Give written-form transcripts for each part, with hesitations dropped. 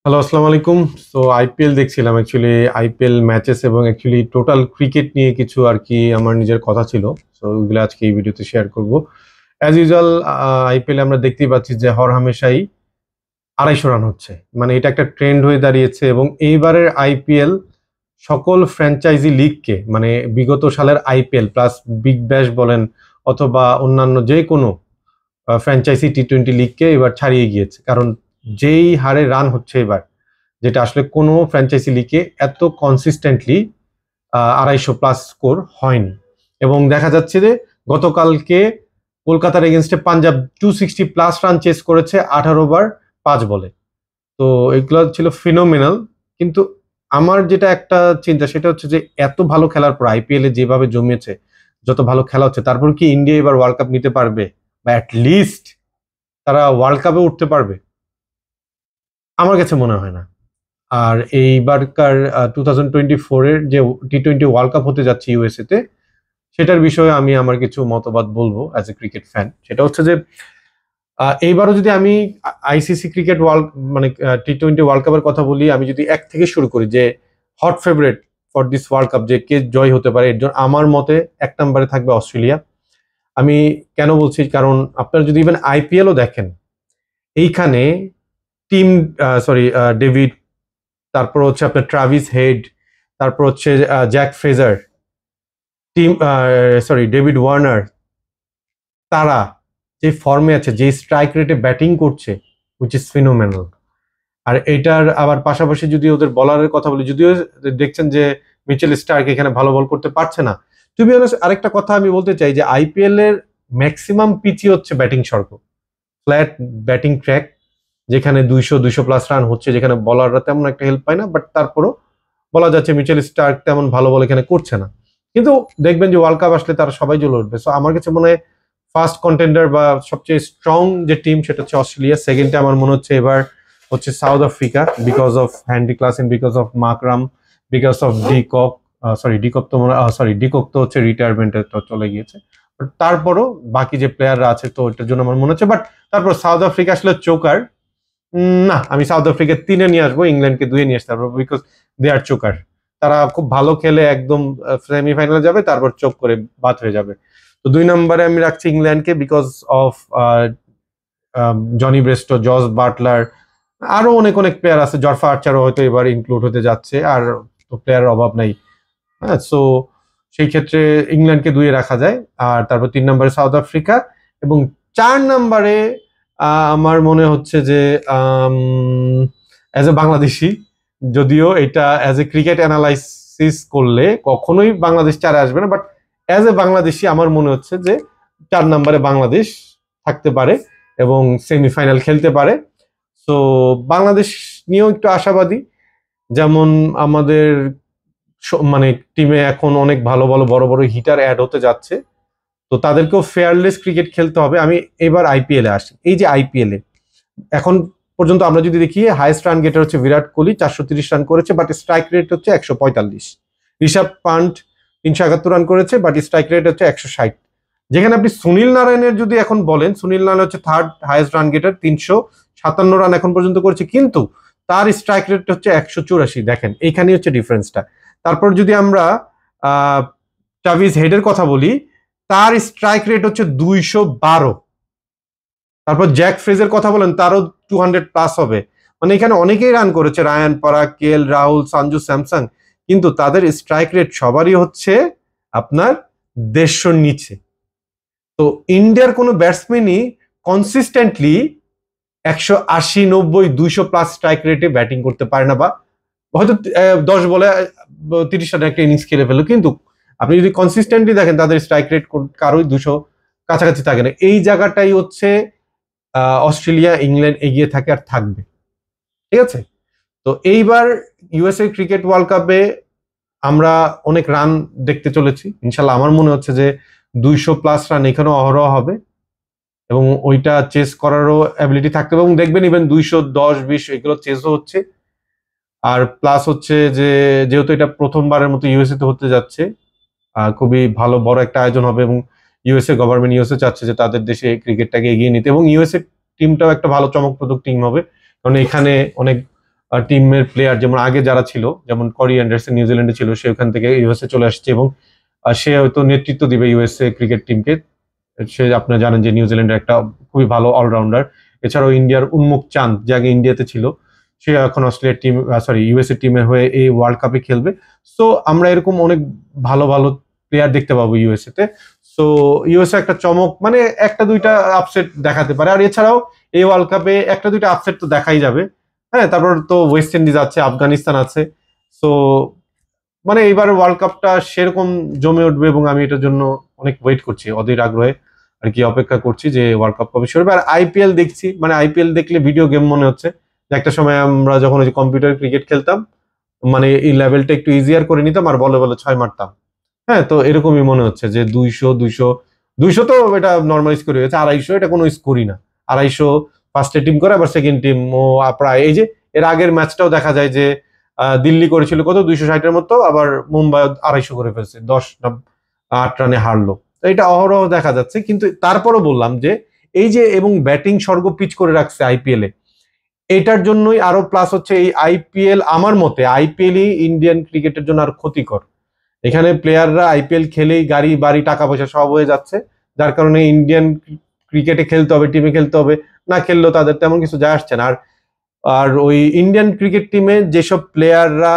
Hello, আসসালামু আলাইকুম। So IPL দেখছিলাম, অ্যাকচুয়ালি আইপিএল ম্যাচেস এবং অ্যাকচুয়ালি টোটাল ক্রিকেট নিয়ে কিছু আর কি আমার নিজের কথা ছিল। সো ওইগুলো আজকে এই ভিডিওতে শেয়ার করব। অ্যাজ ইউজুয়াল আইপিএল আমরা দেখতেই পাচ্ছি যে হরহামেশাই 250 রান হচ্ছে, মানে এটা একটা ট্রেন্ড হয়ে দাঁড়িয়েছে। এবং এইবারের আইপিএল সকল ফ্র্যাঞ্চাইজি লিগকে, মানে বিগত সালের আইপিএল প্লাস বিগ ব্যাশ বলেন অথবা অন্যান্য যে কোনো ফ্র্যাঞ্চাইজি টি-20 লিগকে এবার ছাড়িয়ে গিয়েছে। কারণ যেই হারে রান হচ্ছে এবার, যেটা আসলে কোনো ফ্র্যাঞ্চাইজি লিগে এত কনসিস্টেন্টলি 250+ স্কোর হয়নি। এবং দেখা যাচ্ছে যে গতকালকে কলকাতার এগেনস্টে পাঞ্জাব 260+ রান চেস করেছে 18 ওভার 5 বলে। তো এগুলো ছিল ফিনোমিনাল। কিন্তু আমার যেটা একটা চিন্তা সেটা হচ্ছে যে এত ভালো খেলার পর আইপিএল এ যেভাবে জমিয়েছে, যত ভালো খেলা হচ্ছে, তারপর কি ইন্ডিয়া এবার ওয়ার্ল্ড কাপ নিতে পারবে, বা অ্যাটলিস্ট তারা ওয়ার্ল্ড কাপে উঠতে পারবে? আমার কাছে মনে হয় না। আর এইবারকার 2024-এর যে টি-20 ওয়ার্ল্ড কাপ হতে যাচ্ছে ইউএসএ তে, সেটার বিষয়ে আমি আমার কিছু মতবাদ বলবো অ্যাজ এ ক্রিকেট ফ্যান। সেটা হচ্ছে যে এইবারও যদি আমি আইসিসি ক্রিকেট ওয়ার্ল্ড মানে টি-20 ওয়ার্ল্ড কাপের কথা বলি, আমি যদি এক থেকে শুরু করি যে hot favourite for this world cup, যে কে জয় হতে পারে, এর জন্য আমার মতে 1 নম্বরে থাকবে অস্ট্রেলিয়া। আমি কেন বলছি, কারণ আপনারা যদি ইভেন আইপিএলও দেখেন, এইখানে টিম সরি ডেভিড, তারপর হচ্ছে আপনার ট্রাভিস হেড, তারপর হচ্ছে Jake Fraser, Tim sorry David Warner, তারা যে ফর্মে আছে, যে স্ট্রাইক রেটে ব্যাটিং করছে, হুইচ ইজ ফিনোমেনাল। আর এটার আবার পাশাপাশি যদি ওদের বলারের কথা বলি, যদিও দেখছেন যে মিচেল স্টার্ক এখানে ভালো বল করতে পারছে না। টু বি অনেস্ট, আরেকটা কথা আমি বলতে চাই যে আইপিএল এর ম্যাক্সিমাম পিচই হচ্ছে ব্যাটিং স্বর্গ, ফ্ল্যাট ব্যাটিং ট্র্যাক, যেখানে 200+ রান হচ্ছে, যেখানে বলাররা তেমন একটা হেল্প পায় না। বাট তারপরও বলা যাচ্ছে মিচেল স্টার্ক তেমন ভালো বল এখানে করছে না। কিন্তু দেখবেন যে ওয়ার্ল্ড কাপ আসলে তারা সবাই জ্বলে উঠবে। সো আমার কাছে মনে হয় ফার্স্ট কন্টেন্ডার বা সবচেয়ে স্ট্রং যে টিম সেটা হচ্ছে অস্ট্রেলিয়া। সেকেন্ডে আমার মনে হচ্ছে এবার হচ্ছে সাউথ আফ্রিকা, বিকজ অফ হ্যান্ডি Klaasen, because of Markram, because of de Kock. De Kock তো হচ্ছে রিটায়ারমেন্টে তো চলে গিয়েছে। But তারপরও বাকি যে প্লেয়াররা আছে, তো ওইটার জন্য আমার মনে হচ্ছে। বাট তারপর সাউথ আফ্রিকা আসলে চোকার। না, আমি সাউথ আফ্রিকা 3-এ নিয়ে আসবো, ইংল্যান্ডকে 2-এ নিয়ে আসতে পারবো, বিকজ দে আর চোকার। তারা খুব ভালো খেলে একদম সেমিফাইনালে যাবে, তারপর চোক করে বাদ হয়ে যাবে। তো 2 নম্বরে আমি রাখছি ইংল্যান্ডকে, because of Jonny Bairstow, Jos Buttler, আরো অনেক অনেক প্লেয়ার আছে। জরফা আর্চারও হয়তো এবার ইনক্লুড হতে যাচ্ছে, আর তো প্লেয়ারের অভাব নাই। হ্যাঁ, সো সেই ক্ষেত্রে ইংল্যান্ডকে 2-এ রাখা যায়। আর তারপর 3 নম্বরে সাউথ আফ্রিকা, এবং 4 নম্বরে আমার মনে হচ্ছে যে অ্যাজ এ বাংলাদেশি, যদিও এটা অ্যাজ এ ক্রিকেট অ্যানালাইসিস করলে কখনোই বাংলাদেশ 4-এ আসবে না, বাট অ্যাজ এ বাংলাদেশি আমার মনে হচ্ছে যে 4 নম্বরে বাংলাদেশ থাকতে পারে এবং সেমিফাইনাল খেলতে পারে। তো বাংলাদেশ নিয়েও একটু আশাবাদী। যেমন আমাদের মানে টিমে এখন অনেক ভালো ভালো বড় বড় হিটার অ্যাড হতে যাচ্ছে, তো তাদেরকেও ফেয়ারলেস ক্রিকেট খেলতে হবে। আমি এবার আইপিএলে আসি। এই যে আইপিএলে এখন পর্যন্ত আমরা যদি দেখি, হাইয়েস্ট রান গেটার হচ্ছে বিরাট কোহলি, 430 রান করেছে, বাট স্ট্রাইক রেট হচ্ছে 145। ঋষভ পান্ট 371 রান করেছে, বাট স্ট্রাইক রেট হচ্ছে 160। যেখানে আপনি সুনীল নারায়ণের যদি এখন বলেন, সুনীল নারায়ণ হচ্ছে থার্ড হাইয়েস্ট রান গেটার, 357 রান এখন পর্যন্ত করেছে, কিন্তু তার স্ট্রাইক রেট হচ্ছে 184। দেখেন এইখানেই হচ্ছে ডিফারেন্সটা। তারপর যদি আমরা ট্রাভিস হেডের কথা বলি, তার স্ট্রাইক রেট হচ্ছে 212। তারপর জ্যাক ফ্রেজের কথা বলেন, তারও 200+ হবে। মানে এখানে অনেকেই রান করেছে, রায়ান পরাগ, কেএল রাহুল, সঞ্জু স্যামসন, কিন্তু তাদের স্ট্রাইক রেট সবারই হচ্ছে আপনার 150-র নিচে। তো ইন্ডিয়ার কোনো ব্যাটসম্যানই কনসিস্টেন্টলি 180, 90, 200+ স্ট্রাইক রেটে ব্যাটিং করতে পারে না, বা হয়তো 10 বলে 30 রানের একটা ইনিংস খেলে ফেলো, কিন্তু আপনি যদি কনসিস্টেন্টলি দেখেন তাদের স্ট্রাইক রেট কারোই 200 কাছাকাছি থাকে না। এই জায়গাটাই হচ্ছে অস্ট্রেলিয়া, ইংল্যান্ড এগিয়ে থাকে আর থাকবে। ঠিক আছে, তো এইবার ইউএসএ ক্রিকেট ওয়ার্ল্ড কাপে আমরা অনেক রান দেখতে চলেছি ইনশাল্লাহ। আমার মনে হচ্ছে যে 200+ রান এখানেও অহরহ হবে, এবং ওইটা চেস করারও অ্যাবিলিটি থাকতে হবে। এবং দেখবেন ইভেন 210, 20 এগুলো চেসও হচ্ছে। আর প্লাস হচ্ছে যে যেহেতু এটা প্রথমবারের মতো ইউএসএ তে হতে যাচ্ছে, খুবই ভালো বড় একটা আয়োজন হবে, এবং ইউএসএ গভর্নমেন্ট ইউএসএ চাচ্ছে যে তাদের দেশে ক্রিকেটটাকে এগিয়ে নিতে, এবং ইউএসএ টিমটাও একটা ভালো চমকপ্রদ টিম হবে, কারণ এখানে অনেক টিমের প্লেয়ার, যেমন আগে যারা ছিল, যেমন করি অ্যান্ডারসন নিউজিল্যান্ডে ছিল, সে ওখান থেকে ইউএসএ চলে আসছে এবং সে হয়তো নেতৃত্ব দিবে ইউএসএ ক্রিকেট টিমকে। সে আপনারা জানেন যে নিউজিল্যান্ডের একটা খুবই ভালো অলরাউন্ডার। এছাড়াও ইন্ডিয়ার উন্মুক চাঁদ, যে আগে ইন্ডিয়াতে ছিল, সে এখন অস্ট্রেলিয়ার টিম ইউএসএ টিমের হয়ে এই ওয়ার্ল্ড কাপে খেলবে। সো আমরা এরকম অনেক ভালো ভালো প্লেয়ার দেখতে পাবো ইউএসএ তে। সো ইউএসএ একটা চমক, মানে একটা দুইটা আপসেট দেখাতে পারে। আর এছাড়াও এই ওয়ার্ল্ড কাপে একটা দুইটা আপসেট তো দেখাই যাবে। হ্যাঁ, তারপর তো ওয়েস্ট ইন্ডিজ আছে, আফগানিস্তান আছে। সো মানে এইবার ওয়ার্ল্ড কাপটা সেরকম জমে উঠবে এবং আমি এটার জন্য অনেক ওয়েট করছি, অধীর আগ্রহে আর কি অপেক্ষা করছি যে ওয়ার্ল্ড কাপ কবে শুরু হবে। আর আইপিএল দেখছি, মানে আইপিএল দেখলে ভিডিও গেম মনে হচ্ছে। যে একটা সময় আমরা যখন ওই কম্পিউটার ক্রিকেট খেলতাম, মানে এই লেভেলটা একটু ইজিয়ার করে নিতাম আর বলে বলে 6 মারতাম। হ্যাঁ, তো এরকমই মনে হচ্ছে যে 200 তো এটা নর্মাল স্কোর হয়েছে, 250 এটা কোনো স্কোরই না। 250 ফার্স্টে টিম করে, আবার সেকেন্ড টিম ও প্রায়, এই যে এর আগের ম্যাচটাও দেখা যায় যে দিল্লি করেছিল কত 260-এর মতো, আবার মুম্বাই 250 করে ফেলছে, 10-8 রানে হারলো। তো এটা অহরহ দেখা যাচ্ছে। কিন্তু তারপরও বললাম যে এই যে, এবং ব্যাটিং স্বর্গ পিচ করে রাখছে আইপিএল এ, এটার জন্যই আরো প্লাস হচ্ছে এই আইপিএল, আমার মতে আইপিএলই ইন্ডিয়ান ক্রিকেটের জন্য আর ক্ষতিকর। এখানে প্লেয়াররা আইপিএল খেলেই গাড়ি বাড়ি টাকা পয়সা সব হয়ে যাচ্ছে, যার কারণে ইন্ডিয়ান ক্রিকেটে খেলতে হবে, টিমে খেলতে হবে, না খেললেও তাদের তেমন কিছু যায় আসছে না। আর আর ওই ইন্ডিয়ান ক্রিকেট টিমে যেসব প্লেয়াররা,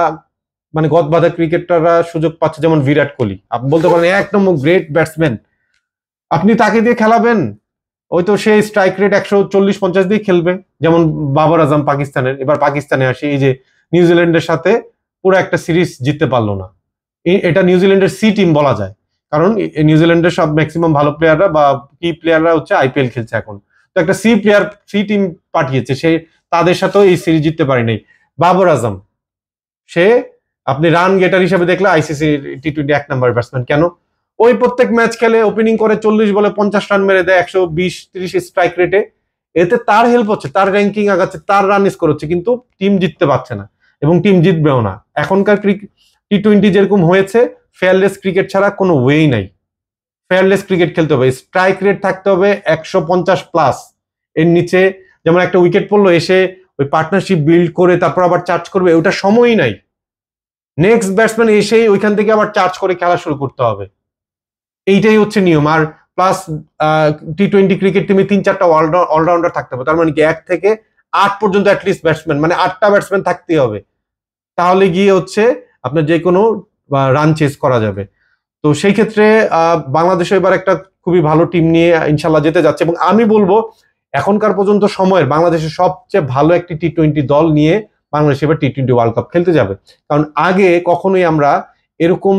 মানে গদবাঁধা ক্রিকেটাররা সুযোগ পাচ্ছে, যেমন বিরাট কোহলি, আপনি বলতে পারেন এক নম্বর গ্রেট ব্যাটসম্যান, আপনি তাকে দিয়ে খেলাবেন, ওই তো সেই স্ট্রাইক রেট 140-50 দিয়ে খেলবে। যেমন বাবর আজম পাকিস্তানের, এবার পাকিস্তানে আসে, এই যে নিউজিল্যান্ডের সাথে পুরো একটা সিরিজ জিততে পারলো না। এটা নিউজিল্যান্ডের সি টিম বলা যায়, কারণ নিউজিল্যান্ডের সব ম্যাক্সিমাম ভালো প্লেয়াররা বা কি প্লেয়াররা হচ্ছে আইপিএল খেলছে এখন। তো একটা সি টিম পাঠিয়েছে, সে তাদের সাথেও এই সিরিজ জিততে পারে নাই। বাবর আজম, সে আপনি রান গেটার হিসেবে দেখলে আইসিসি টি-20 1 নাম্বার ব্যাটসম্যান। কেন? ওই প্রত্যেক ম্যাচ খেলে, ওপেনিং করে 40 বলে 50 রান মেরে দেয় 120-30 স্ট্রাইক রেটে। এতে তার হেল্প হচ্ছে, তার র্যাঙ্কিং আগাচ্ছে, তার রান স্কোর হচ্ছে, কিন্তু টিম জিততে পারছে না এবং টিম জিতবেও না। এখনকার টি-20 যেরকম হয়েছে, ফেয়ারলেস ক্রিকেট ছাড়া কোনো ওয়েই নাই। ফেয়ারলেস ক্রিকেট খেলতে হবে, স্ট্রাইক রেট থাকতে হবে 150+। এর নিচে যেমন একটা উইকেট পড়লো, এসে ওই পার্টনারশিপ বিল্ড করে তারপর আবার চার্জ করবে, ওটা সময়ই নাই। নেক্সট ব্যাটসম্যান এসেই ওইখান থেকে আবার চার্জ করে খেলা শুরু করতে হবে, এইটাই হচ্ছে নিয়ম। আর প্লাস টি-20 ক্রিকেট টিমে 3-4টা অলরাউন্ডার থাকতে হবে, তার মানে কি 1 থেকে 8 পর্যন্ত অ্যাটলিস্ট ব্যাটসম্যান, মানে 8টা ব্যাটসম্যান থাকতেই হবে। তাহলে গিয়ে হচ্ছে আপনার যে কোনো রান চেস করা যাবে। তো সেই ক্ষেত্রে বাংলাদেশে এবার একটা খুবই ভালো টিম নিয়ে ইনশাল্লাহ যেতে যাচ্ছে, এবং আমি বলবো এখনকার পর্যন্ত সময়ের বাংলাদেশের সবচেয়ে ভালো একটি টি-20 দল নিয়ে বাংলাদেশ এবার টি-20 ওয়ার্ল্ড কাপ খেলতে যাবে। কারণ আগে কখনোই আমরা এরকম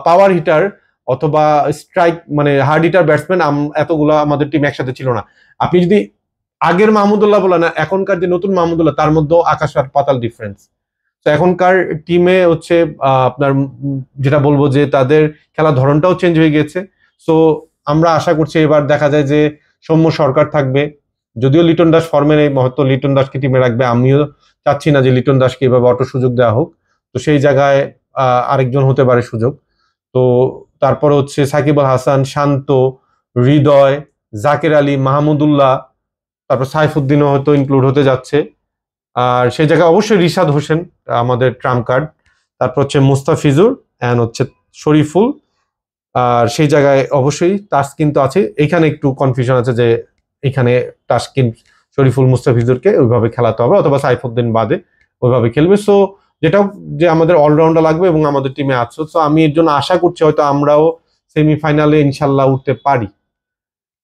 পাওয়ার হিটার অথবা স্ট্রাইক, মানে হার্ড হিটার ব্যাটসম্যান এতগুলো আমাদের টিম একসাথে ছিল না। আপনি যদি আগের মাহমুদুল্লাহ বলেন না, এখনকার যে নতুন মাহমুদুল্লাহ, তার মধ্যে আকাশ আর পাতাল ডিফারেন্স। তো এখনকার টিমে হচ্ছে আপনার যেটা বলবো যে তাদের খেলার ধরনটাও চেঞ্জ হয়ে গেছে। সো আমরা আশা করছি এবার দেখা যায় যে সৌম্য সরকার থাকবে, যদিও লিটন দাস ফর্মে নেই, হয়তো লিটন দাসকে টিমে রাখবে। আমিও চাচ্ছি না যে লিটন দাসকে এভাবে অটো সুযোগ দেওয়া হোক, তো সেই জায়গায় আরেকজন হতে পারে সুযোগ। তো তারপর হচ্ছে সাকিব আল হাসান, শান্ত, হৃদয়, জাকের আলী, মাহমুদুল্লাহ, তারপর সাইফুদ্দিনও হয়তো ইনক্লুড হতে যাচ্ছে। আর সেই জায়গায় অবশ্যই রিশাদ হোসেন আমাদের ট্রাম্প কার্ড, তারপর হচ্ছে মুস্তাফিজুর অ্যান্ড হচ্ছে শরীফুল। আর সেই জায়গায় অবশ্যই তাসকিন তো আছে, এখানে একটু কনফিউশন আছে যে এখানে তাসকিন, শরীফুল, মুস্তাফিজুরকে ওইভাবে খেলাতে হবে, অথবা সাইফুদ্দিন বাদে ওইভাবে খেলবে। সো যেটাও যে আমাদের অলরাউন্ডার লাগবে এবং আমাদের টিমে আছে। সো আমি এর জন্য আশা করছি হয়তো আমরাও সেমিফাইনালে ইনশাল্লাহ উঠতে পারি।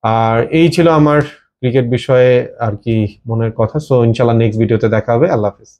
আর এই ছিল আমার ক্রিকেট বিষয়ে আর কি মনের কথা। সো ইনশাল্লাহ নেক্সট ভিডিওতে দেখা হবে। আল্লাহ হাফিজ।